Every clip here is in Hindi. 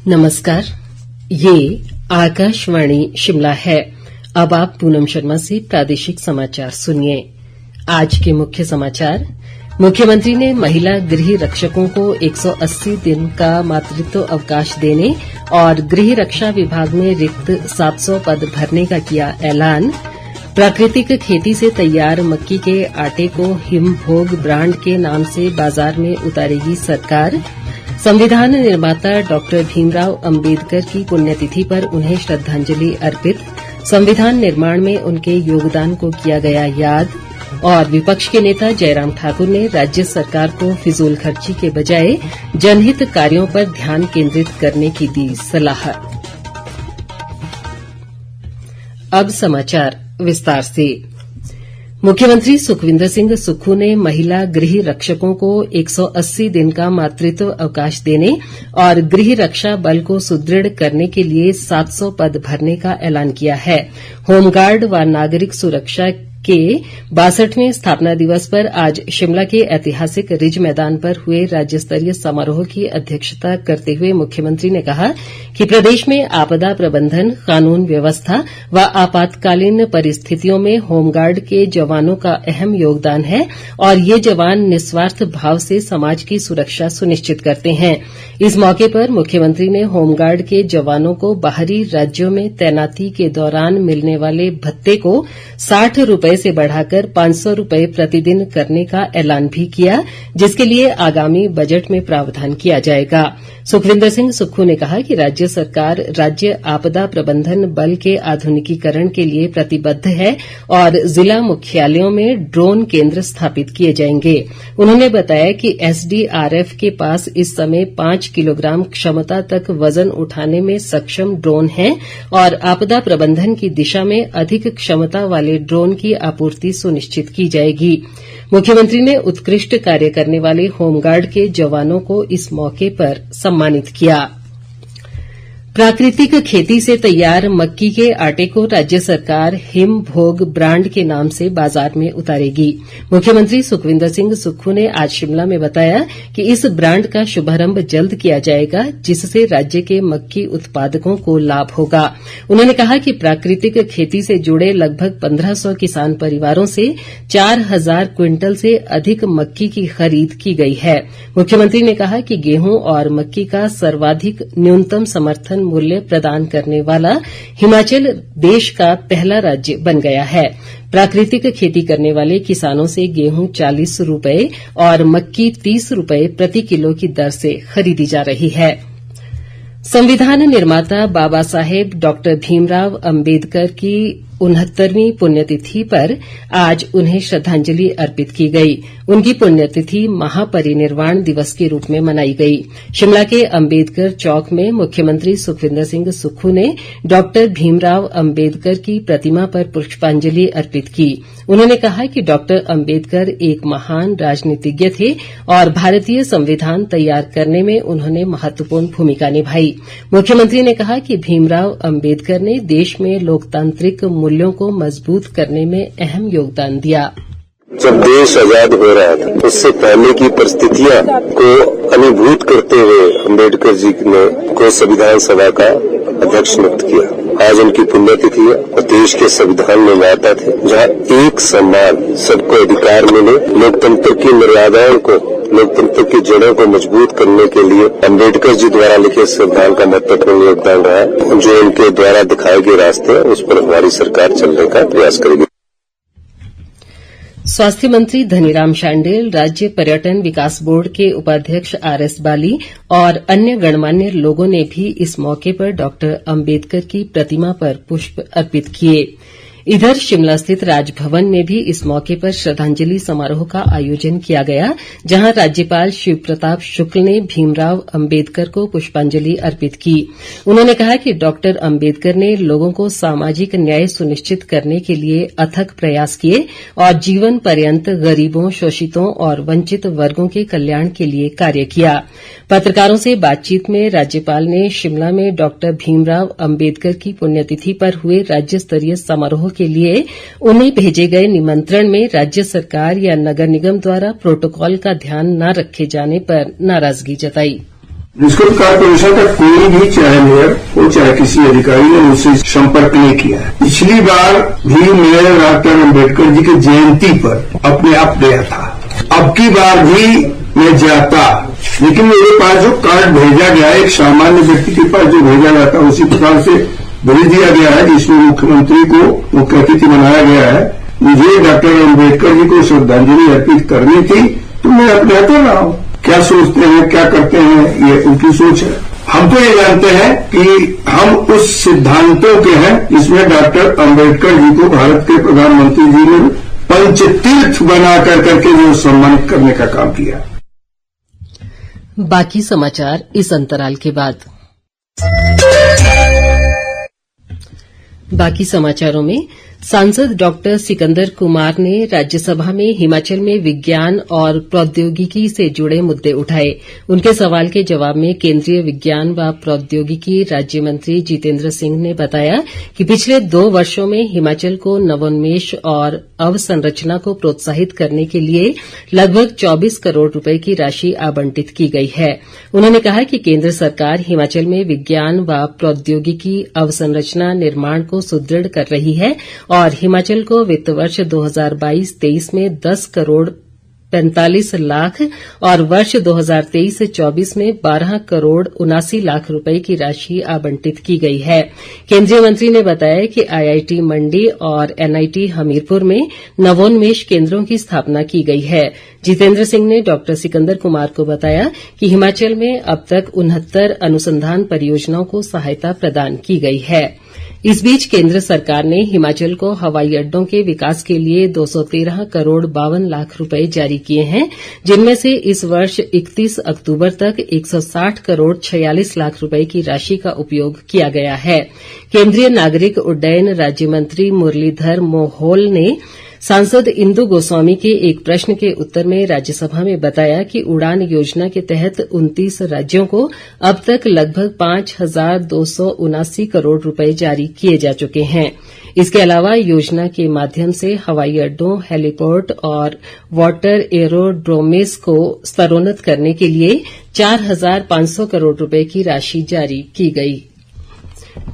नमस्कार, ये आकाशवाणी शिमला है। अब आप पूनम शर्मा से प्रादेशिक समाचार सुनिए। आज के मुख्य समाचार। मुख्यमंत्री ने महिला गृह रक्षकों को 180 दिन का मातृत्व अवकाश देने और गृह रक्षा विभाग में रिक्त 700 पद भरने का किया ऐलान। प्राकृतिक खेती से तैयार मक्की के आटे को हिमभोग ब्रांड के नाम से बाजार में उतारेगी सरकार। संविधान निर्माता डॉक्टर भीमराव अंबेडकर की पुण्यतिथि पर उन्हें श्रद्धांजलि अर्पित। संविधान निर्माण में उनके योगदान को किया गया याद। और विपक्ष के नेता जयराम ठाकुर ने राज्य सरकार को फिजूल खर्ची के बजाय जनहित कार्यों पर ध्यान केंद्रित करने की दी सलाह। अब समाचार विस्तार से। मुख्यमंत्री सुखविंदर सिंह सुक्खू ने महिला गृह रक्षकों को 180 दिन का मातृत्व अवकाश देने और गृह रक्षा बल को सुदृढ़ करने के लिए 700 पद भरने का ऐलान किया है। होमगार्ड व नागरिक सुरक्षा के 62वें स्थापना दिवस पर आज शिमला के ऐतिहासिक रिज मैदान पर हुए राज्य स्तरीय समारोह की अध्यक्षता करते हुए मुख्यमंत्री ने कहा कि प्रदेश में आपदा प्रबंधन, कानून व्यवस्था व आपातकालीन परिस्थितियों में होमगार्ड के जवानों का अहम योगदान है और ये जवान निस्वार्थ भाव से समाज की सुरक्षा सुनिश्चित करते हैं। इस मौके पर मुख्यमंत्री ने होमगार्ड के जवानों को बाहरी राज्यों में तैनाती के दौरान मिलने वाले भत्ते को 60 रुपए से बढ़ाकर 500 रुपए प्रतिदिन करने का ऐलान भी किया, जिसके लिए आगामी बजट में प्रावधान किया जाएगा। सुखविंदर सिंह सुक्खू ने कहा कि राज्य सरकार राज्य आपदा प्रबंधन बल के आधुनिकीकरण के लिए प्रतिबद्ध है और जिला मुख्यालयों में ड्रोन केंद्र स्थापित किए जाएंगे। उन्होंने बताया कि एसडीआरएफ के पास इस समय 5 किलोग्राम क्षमता तक वजन उठाने में सक्षम ड्रोन हैं और आपदा प्रबंधन की दिशा में अधिक क्षमता वाले ड्रोन की आपूर्ति सुनिश्चित की जाएगी। मुख्यमंत्री ने उत्कृष्ट कार्य करने वाले होमगार्ड के जवानों को इस मौके पर सम्मानित किया। प्राकृतिक खेती से तैयार मक्की के आटे को राज्य सरकार हिमभोग ब्रांड के नाम से बाजार में उतारेगी। मुख्यमंत्री सुखविंदर सिंह सुक्खू ने आज शिमला में बताया कि इस ब्रांड का शुभारंभ जल्द किया जाएगा, जिससे राज्य के मक्की उत्पादकों को लाभ होगा। उन्होंने कहा कि प्राकृतिक खेती से जुड़े लगभग 1500 किसान परिवारों से 4000 क्विंटल से अधिक मक्की की खरीद की गई है। मुख्यमंत्री ने कहा कि गेहूं और मक्की का सर्वाधिक न्यूनतम समर्थन मूल्य प्रदान करने वाला हिमाचल देश का पहला राज्य बन गया है। प्राकृतिक खेती करने वाले किसानों से गेहूं 40 रुपए और मक्की 30 रुपए प्रति किलो की दर से खरीदी जा रही है। संविधान निर्माता बाबा साहेब डॉक्टर भीमराव अंबेडकर की 69वीं पुण्यतिथि पर आज उन्हें श्रद्धांजलि अर्पित की गई। उनकी पुण्यतिथि महापरिनिर्वाण दिवस के रूप में मनाई गई। शिमला के अंबेडकर चौक में मुख्यमंत्री सुखविंदर सिंह सुक्खू ने डॉक्टर भीमराव अंबेडकर की प्रतिमा पर पुष्पांजलि अर्पित की। उन्होंने कहा कि डॉक्टर अंबेडकर एक महान राजनीतिज्ञ थे और भारतीय संविधान तैयार करने में उन्होंने महत्वपूर्ण भूमिका निभाई। मुख्यमंत्री ने कहा कि भीमराव अंबेडकर ने देश में लोकतांत्रिक मूल्यों को मजबूत करने में अहम योगदान दिया। जब देश आजाद हो रहा था, उससे पहले की परिस्थितियां को अनुभूत करते हुए अम्बेडकर जी ने को संविधान सभा का अध्यक्ष नियुक्त किया। आज उनकी पुण्यतिथि है और देश के संविधान निर्माता थे, जहां एक समान सबको अधिकार मिले, लोकतंत्र की मर्यादाओं को, लोकतंत्र की जड़ों को मजबूत करने के लिए अम्बेडकर जी द्वारा लिखे संविधान का महत्वपूर्ण योगदान रहा है। जो उनके द्वारा दिखाए गए रास्ते हैं, उस पर हमारी सरकार चलने का प्रयास करेगी। स्वास्थ्य मंत्री धनीराम शांडिल, राज्य पर्यटन विकास बोर्ड के उपाध्यक्ष आरएस बाली और अन्य गणमान्य लोगों ने भी इस मौके पर डॉक्टर अंबेडकर की प्रतिमा पर पुष्प अर्पित किए। इधर शिमला स्थित राजभवन में भी इस मौके पर श्रद्धांजलि समारोह का आयोजन किया गया, जहां राज्यपाल शिव प्रताप शुक्ल ने भीमराव अंबेडकर को पुष्पांजलि अर्पित की। उन्होंने कहा कि डॉक्टर अंबेडकर ने लोगों को सामाजिक न्याय सुनिश्चित करने के लिए अथक प्रयास किए और जीवन पर्यंत गरीबों, शोषितों और वंचित वर्गों के कल्याण के लिए कार्य किया। पत्रकारों से बातचीत में राज्यपाल ने शिमला में डॉक्टर भीमराव अंबेडकर की पुण्यतिथि पर हुए राज्य स्तरीय समारोह के लिए उन्हें भेजे गए निमंत्रण में राज्य सरकार या नगर निगम द्वारा प्रोटोकॉल का ध्यान न रखे जाने पर नाराजगी जताई। म्युनिसिपल कॉर्पोरेशन का कोई भी चाहे मेयर हो चाहे किसी अधिकारी ने मुझसे संपर्क नहीं किया। पिछली बार भी मैं डॉक्टर अम्बेडकर जी की जयंती पर अपने आप गया था, अब की बार भी मैं जाता, लेकिन मेरे पास जो कार्ड भेजा गया है एक सामान्य व्यक्ति के पास जो भेजा जाता है उसी प्रकार से भेज दिया गया है, जिसमें मुख्यमंत्री को मुख्य अतिथि बनाया गया है। मुझे डॉक्टर अम्बेडकर जी को श्रद्धांजलि अर्पित करनी थी तो मैं अपने यहाँ कर रहा हूँ। क्या सोचते हैं क्या करते हैं ये उनकी सोच है। हम तो ये जानते हैं कि हम उस सिद्धांतों के हैं जिसमें डॉक्टर अम्बेडकर जी को भारत के प्रधानमंत्री जी ने पंचतीर्थ बना करके जो सम्मानित करने का काम किया। बाकी समाचार इस अंतराल के बाद। बाकी समाचारों में सांसद डॉक्टर सिकंदर कुमार ने राज्यसभा में हिमाचल में विज्ञान और प्रौद्योगिकी से जुड़े मुद्दे उठाए। उनके सवाल के जवाब में केंद्रीय विज्ञान व प्रौद्योगिकी राज्य मंत्री जितेंद्र सिंह ने बताया कि पिछले 2 वर्षों में हिमाचल को नवोन्मेष और अवसंरचना को प्रोत्साहित करने के लिए लगभग 24 करोड़ रुपए की राशि आवंटित की गई है। उन्होंने कहा कि केंद्र सरकार हिमाचल में विज्ञान व प्रौद्योगिकी अवसंरचना निर्माण को सुदृढ़ कर रही है और हिमाचल को वित्त वर्ष 2022-23 में 10 करोड़ 45 लाख और वर्ष 2023-24 में 12 करोड़ 79 लाख रुपए की राशि आवंटित की गई है। केंद्रीय मंत्री ने बताया कि आईआईटी मंडी और एनआईटी हमीरपुर में नवोन्मेष केंद्रों की स्थापना की गई है। जितेंद्र सिंह ने डॉक्टर सिकंदर कुमार को बताया कि हिमाचल में अब तक 69 अनुसंधान परियोजनाओं को सहायता प्रदान की गई है। इस बीच केंद्र सरकार ने हिमाचल को हवाई अड्डों के विकास के लिए 213 करोड़ 52 लाख रुपए जारी किए हैं, जिनमें से इस वर्ष 31 अक्तूबर तक 160 करोड़ 46 लाख रुपए की राशि का उपयोग किया गया है। केंद्रीय नागरिक उड्डयन राज्य मंत्री मुरलीधर मोहोल ने सांसद इंदु गोस्वामी के एक प्रश्न के उत्तर में राज्यसभा में बताया कि उड़ान योजना के तहत 29 राज्यों को अब तक लगभग 5,279 करोड़ रुपए जारी किए जा चुके हैं। इसके अलावा योजना के माध्यम से हवाई अड्डों, हेलीपोर्ट और वाटर एरोड्रोमेस को स्तरोन्नत करने के लिए 4,500 करोड़ रुपए की राशि जारी की गई।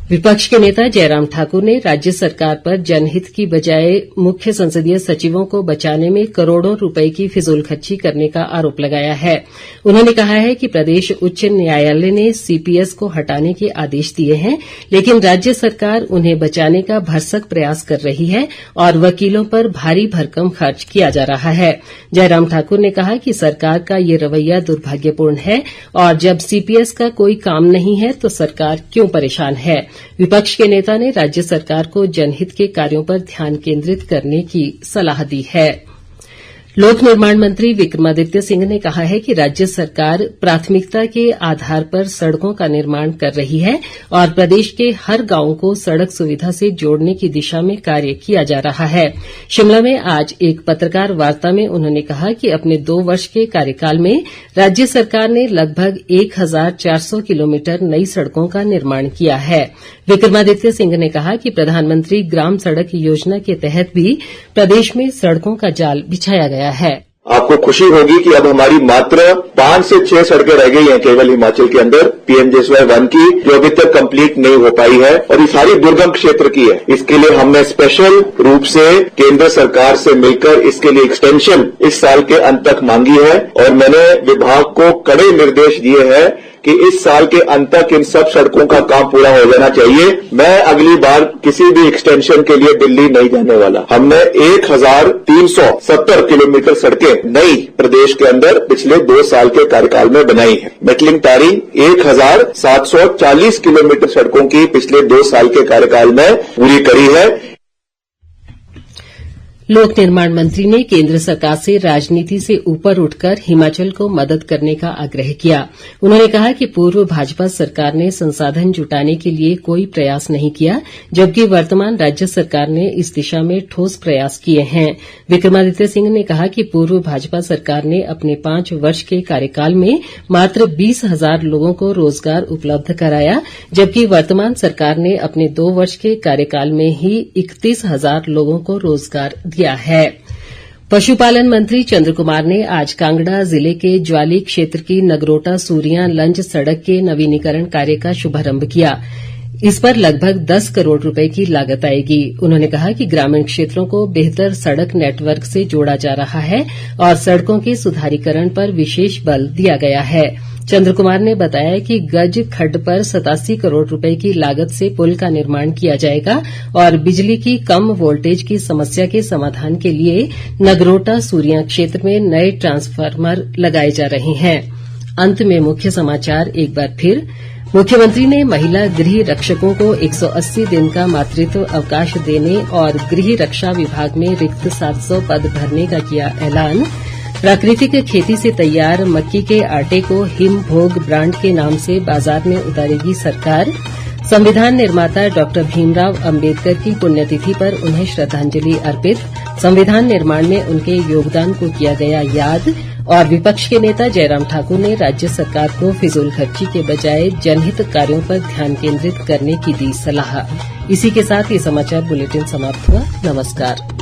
विपक्ष के नेता जयराम ठाकुर ने राज्य सरकार पर जनहित की बजाय मुख्य संसदीय सचिवों को बचाने में करोड़ों रुपए की फिजूलखर्ची करने का आरोप लगाया है। उन्होंने कहा है कि प्रदेश उच्च न्यायालय ने सीपीएस को हटाने के आदेश दिए हैं, लेकिन राज्य सरकार उन्हें बचाने का भरसक प्रयास कर रही है और वकीलों पर भारी भरकम खर्च किया जा रहा है। जयराम ठाकुर ने कहा कि सरकार का ये रवैया दुर्भाग्यपूर्ण है और जब सीपीएस का कोई काम नहीं है तो सरकार क्यों परेशान है। विपक्ष के नेता ने राज्य सरकार को जनहित के कार्यों पर ध्यान केंद्रित करने की सलाह दी है। लोक निर्माण मंत्री विक्रमादित्य सिंह ने कहा है कि राज्य सरकार प्राथमिकता के आधार पर सड़कों का निर्माण कर रही है और प्रदेश के हर गांव को सड़क सुविधा से जोड़ने की दिशा में कार्य किया जा रहा है। शिमला में आज एक पत्रकार वार्ता में उन्होंने कहा कि अपने 2 वर्ष के कार्यकाल में राज्य सरकार ने लगभग 1,400 किलोमीटर नई सड़कों का निर्माण किया है। विक्रमादित्य सिंह ने कहा कि प्रधानमंत्री ग्राम सड़क योजना के तहत भी प्रदेश में सड़कों का जाल बिछाया गया है। आपको खुशी होगी कि अब हमारी मात्र 5 से 6 सड़कें रह गई हैं केवल हिमाचल के अंदर PMJSY1 की, जो अभी तक कंप्लीट नहीं हो पाई है और ये सारी दुर्गम क्षेत्र की है। इसके लिए हमने स्पेशल रूप से केंद्र सरकार से मिलकर इसके लिए एक्सटेंशन इस साल के अंत तक मांगी है और मैंने विभाग को कड़े निर्देश दिए हैं कि इस साल के अंत तक इन सब सड़कों का काम पूरा हो जाना चाहिए। मैं अगली बार किसी भी एक्सटेंशन के लिए दिल्ली नहीं जाने वाला। हमने 1,370 किलोमीटर सड़कें नई प्रदेश के अंदर पिछले 2 साल के कार्यकाल में बनाई है। मेटलिंग तारी 1,740 किलोमीटर सड़कों की पिछले 2 साल के कार्यकाल में पूरी करी है। लोक निर्माण मंत्री ने केंद्र सरकार से राजनीति से ऊपर उठकर हिमाचल को मदद करने का आग्रह किया। उन्होंने कहा कि पूर्व भाजपा सरकार ने संसाधन जुटाने के लिए कोई प्रयास नहीं किया, जबकि वर्तमान राज्य सरकार ने इस दिशा में ठोस प्रयास किए हैं। विक्रमादित्य सिंह ने कहा कि पूर्व भाजपा सरकार ने अपने 5 वर्ष के कार्यकाल में मात्र 20,000 लोगों को रोजगार उपलब्ध कराया, जबकि वर्तमान सरकार ने अपने 2 वर्ष के कार्यकाल में ही 31,000 लोगों को रोजगार दिया है। पशुपालन मंत्री चंद्र कुमार ने आज कांगड़ा जिले के ज्वाली क्षेत्र की नगरोटा सूरियां लंज सड़क के नवीनीकरण कार्य का शुभारंभ किया। इस पर लगभग 10 करोड़ रुपए की लागत आएगी। उन्होंने कहा कि ग्रामीण क्षेत्रों को बेहतर सड़क नेटवर्क से जोड़ा जा रहा है और सड़कों के सुधारीकरण पर विशेष बल दिया गया है। चंद्र कुमार ने बताया कि गज खड्ड पर 87 करोड़ रुपए की लागत से पुल का निर्माण किया जाएगा और बिजली की कम वोल्टेज की समस्या के समाधान के लिए नगरोटा सूरियां क्षेत्र में नए ट्रांसफार्मर लगाए जा रहे हैं। अंत में मुख्य समाचार एक बार फिर। मुख्यमंत्री ने महिला गृह रक्षकों को 180 दिन का मातृत्व अवकाश देने और गृह रक्षा विभाग में रिक्त 700 पद भरने का किया ऐलान। प्राकृतिक खेती से तैयार मक्की के आटे को हिम भोग ब्रांड के नाम से बाजार में उतारेगी सरकार। संविधान निर्माता डॉक्टर भीमराव अंबेडकर की पुण्यतिथि पर उन्हें श्रद्धांजलि अर्पित। संविधान निर्माण में उनके योगदान को किया गया याद। और विपक्ष के नेता जयराम ठाकुर ने राज्य सरकार को फिजूल खर्ची के बजाय जनहित कार्यों पर ध्यान केंद्रित करने की दी सलाह। इसी के साथ ये समाचार बुलेटिन समाप्त हुआ। नमस्कार।